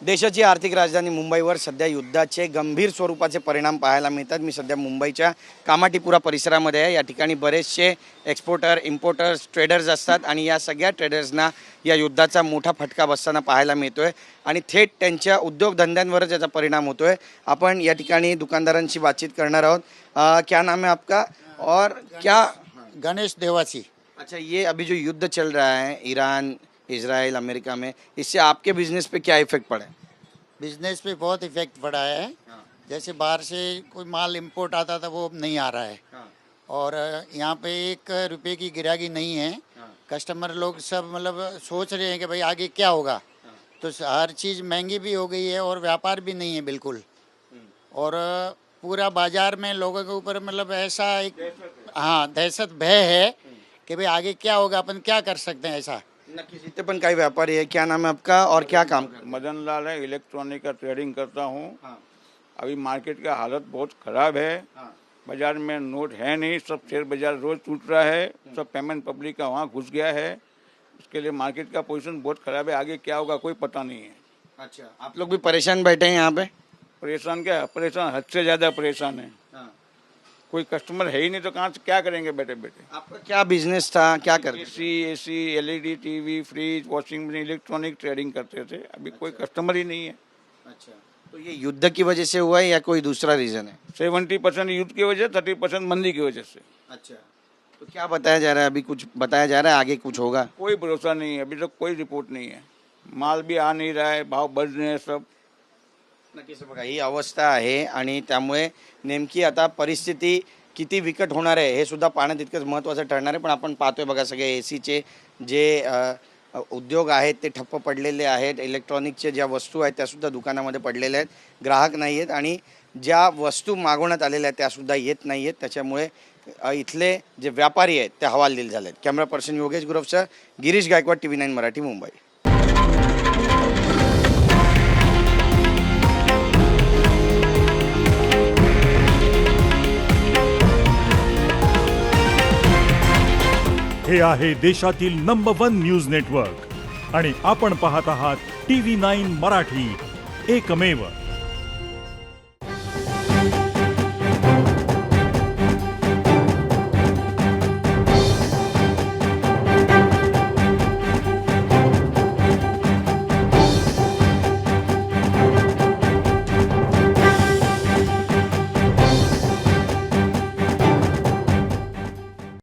देशाची आर्थिक राजधानी मुंबईवर सध्या युद्धाचे गंभीर स्वरूपाचे परिणाम पाहायला मिळतात। मी सध्या मुंबईच्या कामाटीपुरा परिसरामध्ये आहे। या ठिकाणी बरेचसे एक्सपोर्टर, इम्पोर्टर्स, ट्रेडर्स असतात आणि या सगळ्या ट्रेडर्सना या युद्धाचा मोठा फटका बसताना पाहायला मिळतोय आणि थेट त्यांच्या उद्योगधंद्यांवरच याचा परिणाम होतोय। आपण या ठिकाणी दुकानदारांशी बातचीत करणार आहोत। क्या नाम है आपका और क्या? गणेश देवासी। अच्छा, ये अभी जो युद्ध चल रहा है ईरान, इजराइल, अमेरिका में, इससे आपके बिजनेस पे क्या इफेक्ट पड़ा है? बिजनेस पे बहुत इफेक्ट पड़ा है। जैसे बाहर से कोई माल इंपोर्ट आता था वो अब नहीं आ रहा है और यहाँ पे 1 रुपए की गिराकी नहीं है। कस्टमर लोग सब मतलब सोच रहे हैं कि भाई आगे क्या होगा। तो हर चीज़ महंगी भी हो गई है और व्यापार भी नहीं है बिल्कुल। और पूरा बाजार में लोगों के ऊपर मतलब ऐसा एक दहशत भय है कि भाई आगे क्या होगा, अपन क्या कर सकते हैं ऐसा। नक्कीच, इथे पण काही व्यापारी है। क्या नाम है आपका और क्या काम करते हैं? मदन लाल है, इलेक्ट्रॉनिक का ट्रेडिंग करता हूँ। अभी मार्केट का हालत बहुत ख़राब है। बाजार में नोट है नहीं, सब शेयर बाजार रोज टूट रहा है। सब पेमेंट पब्लिक का वहाँ घुस गया है। उसके लिए मार्केट का पोजीशन बहुत ख़राब है। आगे क्या होगा कोई पता नहीं है। अच्छा, आप लोग भी परेशान बैठे हैं यहाँ पे? परेशान क्या, परेशान हद से ज़्यादा परेशान है। कोई कस्टमर है ही नहीं तो कहाँ से क्या करेंगे बैठे बैठे। आपका क्या बिजनेस था, क्या करते? AC, LED TV, fridge, washing machine, electronic trading करते थे। अभी कोई कस्टमर ही नहीं है। अच्छा, तो ये युद्ध की वजह से हुआ है या कोई दूसरा रीजन है? 70% युद्ध की वजह, 30% मंदी की वजह से। अच्छा, तो क्या बताया जा रहा है? अभी कुछ बताया जा रहा है, आगे कुछ होगा? कोई भरोसा नहीं है, अभी तक कोई रिपोर्ट नहीं है। माल भी आ नहीं रहा है, भाव बढ़ रहे हैं सब। नक्कीच बघा, ही अवस्था आहे आणि त्यामुळे नेमकी आता परिस्थिती किती विकट होणार आहे हे सुद्धा पाहणं तितकंच महत्त्वाचं ठरणार आहे। पण आपण पाहतोय बघा, सगळे एसीचे जे उद्योग आहेत ते ठप्प पडलेले आहेत। इलेक्ट्रॉनिकच्या ज्या वस्तू आहेत त्यासुद्धा दुकानामध्ये पडलेल्या आहेत, ग्राहक नाही आहेत आणि ज्या वस्तू मागवण्यात आलेल्या आहेत त्यासुद्धा येत नाही आहेत। त्याच्यामुळे इथले जे व्यापारी आहेत ते हवालदिल झाले आहेत। कॅमेरा पर्सन योगेश गुरवसह गिरीश गायकवाड, TV9 मराठी, मुंबई। हे आहे देशातील नंबर 1 न्यूज नेटवर्क आणि आपण पाहत आहात TV9 मराठी, एकमेव।